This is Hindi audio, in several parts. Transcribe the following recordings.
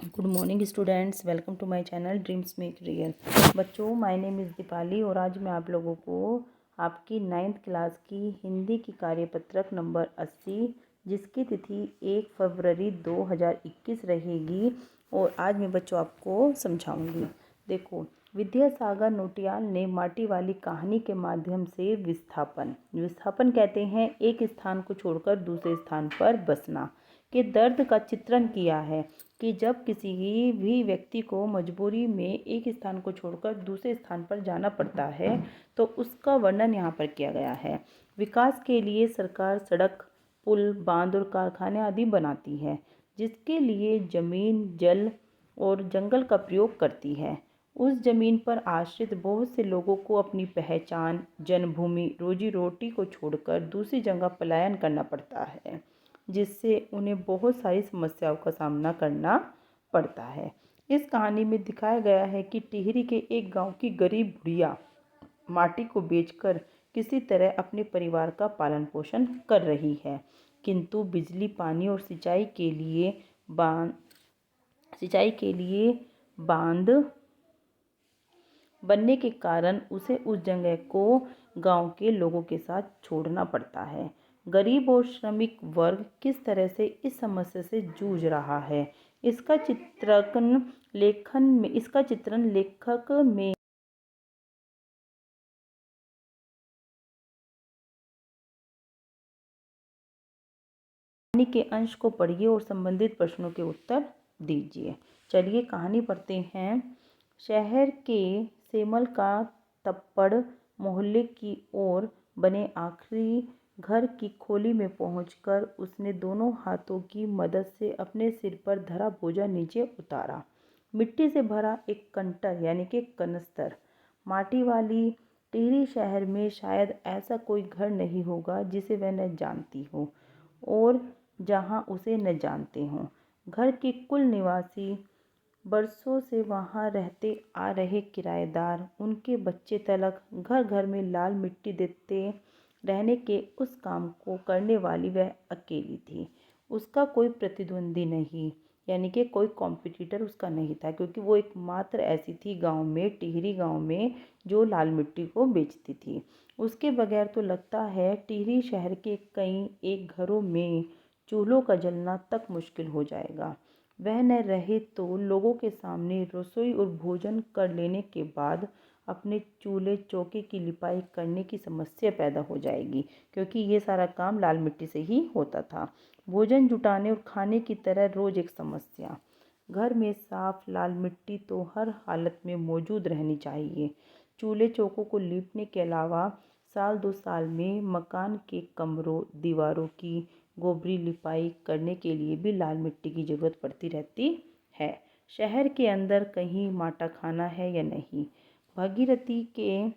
Good morning students, welcome to my channel dreams make real. बच्चों, माय नेम इज़ दीपाली और आज मैं आप लोगों को आपकी 9th क्लास की हिंदी की कार्यपत्रक नंबर 80 जिसकी तिथि 1 फरवरी 2021 रहेगी और आज मैं बच्चों आपको समझाऊंगी। देखो, विद्यासागर नोटियाल ने माटी वाली कहानी के माध्यम से विस्थापन कहते हैं एक स्थान को छोड़कर दूसरे स्थान पर बसना के दर्द का चित्रण किया है कि जब किसी भी व्यक्ति को मजबूरी में एक स्थान को छोड़कर दूसरे स्थान पर जाना पड़ता है तो उसका वर्णन यहाँ पर किया गया है। विकास के लिए सरकार सड़क, पुल, बांध और कारखाने आदि बनाती है, जिसके लिए जमीन, जल और जंगल का प्रयोग करती है। उस जमीन पर आश्रित बहुत से लोगों को अपनी पहचान, जन्मभूमि, रोजी रोटी को छोड़कर दूसरी जगह पलायन करना पड़ता है, जिससे उन्हें बहुत सारी समस्याओं का सामना करना पड़ता है। इस कहानी में दिखाया गया है कि टिहरी के एक गांव की गरीब बुढ़िया माटी को बेचकर किसी तरह अपने परिवार का पालन पोषण कर रही है, किंतु बिजली, पानी और सिंचाई के लिए बांध बनने के कारण उसे उस जगह को गांव के लोगों के साथ छोड़ना पड़ता है। गरीब और श्रमिक वर्ग किस तरह से इस समस्या से जूझ रहा है, इसका चित्रण लेखक में कहानी के अंश को पढ़िए और संबंधित प्रश्नों के उत्तर दीजिए। चलिए कहानी पढ़ते हैं। शहर के सेमल का तप्पड़ मोहल्ले की ओर बने आखिरी घर की खोली में पहुंचकर उसने दोनों हाथों की मदद से अपने सिर पर धरा बोझा नीचे उतारा। मिट्टी से भरा एक कंटर यानी कि कनस्तर। माटी वाली टिहरी शहर में शायद ऐसा कोई घर नहीं होगा जिसे वह न जानती हो और जहां उसे न जानते हों। घर के कुल निवासी, बरसों से वहां रहते आ रहे किराएदार, उनके बच्चे तलक, घर घर में लाल मिट्टी देते रहने के उस काम को करने वाली वह अकेली थी। उसका कोई प्रतिद्वंदी नहीं, यानी कि कोई कॉम्पिटिटर उसका नहीं था, क्योंकि वो एकमात्र ऐसी थी गांव में, टिहरी गांव में, जो लाल मिट्टी को बेचती थी। उसके बगैर तो लगता है टिहरी शहर के कई एक घरों में चूल्हों का जलना तक मुश्किल हो जाएगा। वह न रहे तो लोगों के सामने रसोई और भोजन कर लेने के बाद अपने चूल्हे चौके की लिपाई करने की समस्या पैदा हो जाएगी, क्योंकि ये सारा काम लाल मिट्टी से ही होता था। भोजन जुटाने और खाने की तरह रोज एक समस्या। घर में साफ लाल मिट्टी तो हर हालत में मौजूद रहनी चाहिए। चूल्हे चौकों को लीपने के अलावा साल 2 साल में मकान के कमरों, दीवारों की गोबरी लिपाई करने के लिए भी लाल मिट्टी की ज़रूरत पड़ती रहती है। शहर के अंदर कहीं माटा खाना है या नहीं। भागीरथी के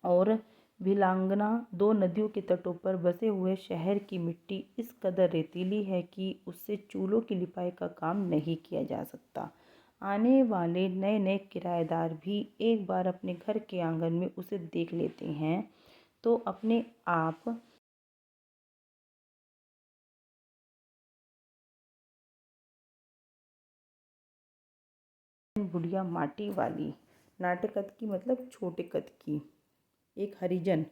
और भिलांगना, 2 नदियों के तटों पर बसे हुए शहर की मिट्टी इस कदर रेतीली है कि उससे चूल्हों की लिपाई का काम नहीं किया जा सकता। आने वाले नए नए किराएदार भी एक बार अपने घर के आंगन में उसे देख लेते हैं तो अपने आप बुढ़िया माटी वाली, नाटे कद की मतलब छोटे कद की, एक हरिजन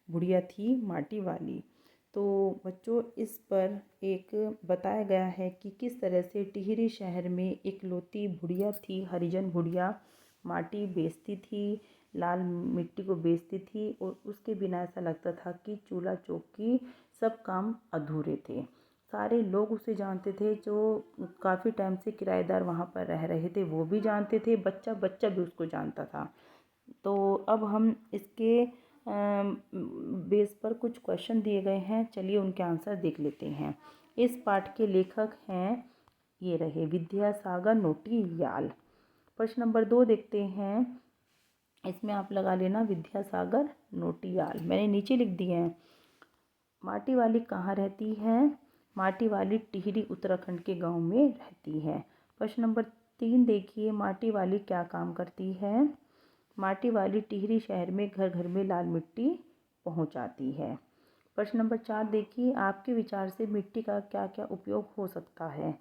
बुढ़िया थी माटी वाली। तो बच्चों, इस पर एक बताया गया है कि किस तरह से टिहरी शहर में इकलौती बुढ़िया थी, हरिजन बुढ़िया, माटी बेचती थी, लाल मिट्टी को बेचती थी और उसके बिना ऐसा लगता था कि चूल्हा चौकी सब काम अधूरे थे। सारे लोग उसे जानते थे, जो काफ़ी टाइम से किराएदार वहाँ पर रह रहे थे वो भी जानते थे, बच्चा बच्चा भी उसको जानता था। तो अब हम इसके बेस पर कुछ क्वेश्चन दिए गए हैं, चलिए उनके आंसर देख लेते हैं। इस पाठ के लेखक हैं, ये रहे विद्यासागर नोटियाल। प्रश्न नंबर 2 देखते हैं, इसमें आप लगा लेना विद्यासागर नोटियाल, मैंने नीचे लिख दिए हैं। माटी वाली कहाँ रहती है? माटी वाली टिहरी उत्तराखंड के गांव में रहती है। प्रश्न नंबर 3 देखिए, माटी वाली क्या काम करती है? माटी वाली टिहरी शहर में घर घर में लाल मिट्टी पहुंचाती है। प्रश्न नंबर 4 देखिए, आपके विचार से मिट्टी का क्या क्या उपयोग हो सकता है?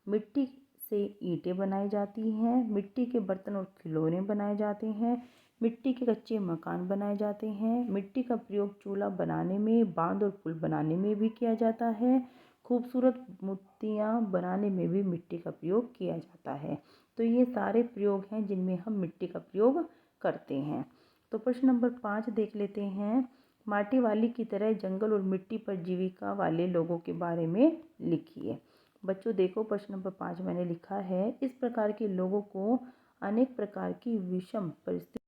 मिट्टी से ईंटें बनाई जाती हैं, मिट्टी के बर्तन और खिलौने बनाए जाते हैं, मिट्टी के कच्चे मकान बनाए जाते हैं, मिट्टी का प्रयोग चूल्हा बनाने में, बांध और पुल बनाने में भी किया जाता है, खूबसूरत मूर्तियाँ बनाने में भी मिट्टी का प्रयोग किया जाता है। तो ये सारे प्रयोग हैं जिनमें हम मिट्टी का प्रयोग करते हैं। तो प्रश्न नंबर 5 देख लेते हैं। माटी वाली की तरह जंगल और मिट्टी पर जीविका वाले लोगों के बारे में लिखिए। बच्चों देखो, प्रश्न नंबर 5 मैंने लिखा है, इस प्रकार के लोगों को अनेक प्रकार की विषम परिस्थिति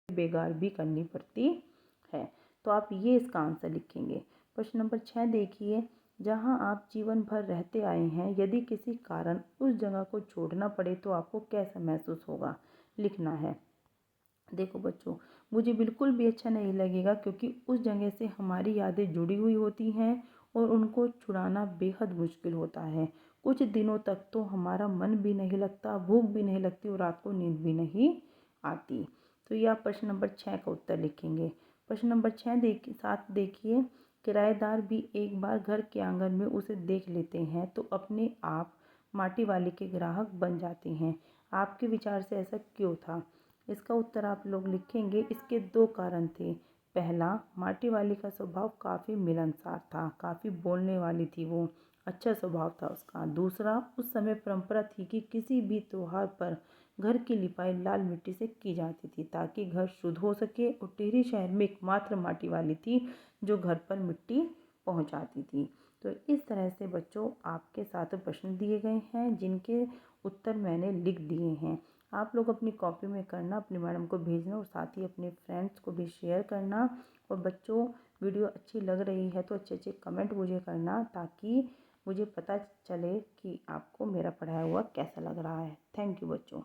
बेगार भी करनी पड़ती है। तो आप ये इसका आंसर लिखेंगे। प्रश्न नंबर 6 देखिए, जहां आप जीवन भर रहते आए हैं, यदि किसी कारण उस जगह को छोड़ना पड़े तो आपको कैसा महसूस होगा, लिखना है। देखो बच्चों, मुझे बिल्कुल भी अच्छा नहीं लगेगा, क्योंकि उस जगह से हमारी यादें जुड़ी हुई होती हैं और उनको छुड़ाना बेहद मुश्किल होता है। कुछ दिनों तक तो हमारा मन भी नहीं लगता, भूख भी नहीं लगती और रात को नींद भी नहीं आती। तो ये आप प्रश्न नंबर 6 का उत्तर लिखेंगे। प्रश्न नंबर 7 देखिए, किराएदार भी एक बार घर के आंगन में उसे देख लेते हैं तो अपने आप माटी वाले के ग्राहक बन जाते हैं। आपके विचार से ऐसा क्यों था? इसका उत्तर आप लोग लिखेंगे। इसके 2 कारण थे। पहला, माटी वाली का स्वभाव काफ़ी मिलनसार था, काफ़ी बोलने वाली थी वो, अच्छा स्वभाव था उसका। दूसरा, उस समय परंपरा थी कि किसी भी त्योहार पर घर की लिपाई लाल मिट्टी से की जाती थी ताकि घर शुद्ध हो सके, और टिहरी शहर में एकमात्र माटी वाली थी जो घर पर मिट्टी पहुंचाती थी। तो इस तरह से बच्चों आपके साथ प्रश्न दिए गए हैं जिनके उत्तर मैंने लिख दिए हैं। आप लोग अपनी कॉपी में करना, अपनी मैडम को भेजना और साथ ही अपने फ्रेंड्स को भी शेयर करना। और बच्चों, वीडियो अच्छी लग रही है तो अच्छे अच्छे कमेंट मुझे करना, ताकि मुझे पता चले कि आपको मेरा पढ़ाया हुआ कैसा लग रहा है। थैंक यू बच्चों।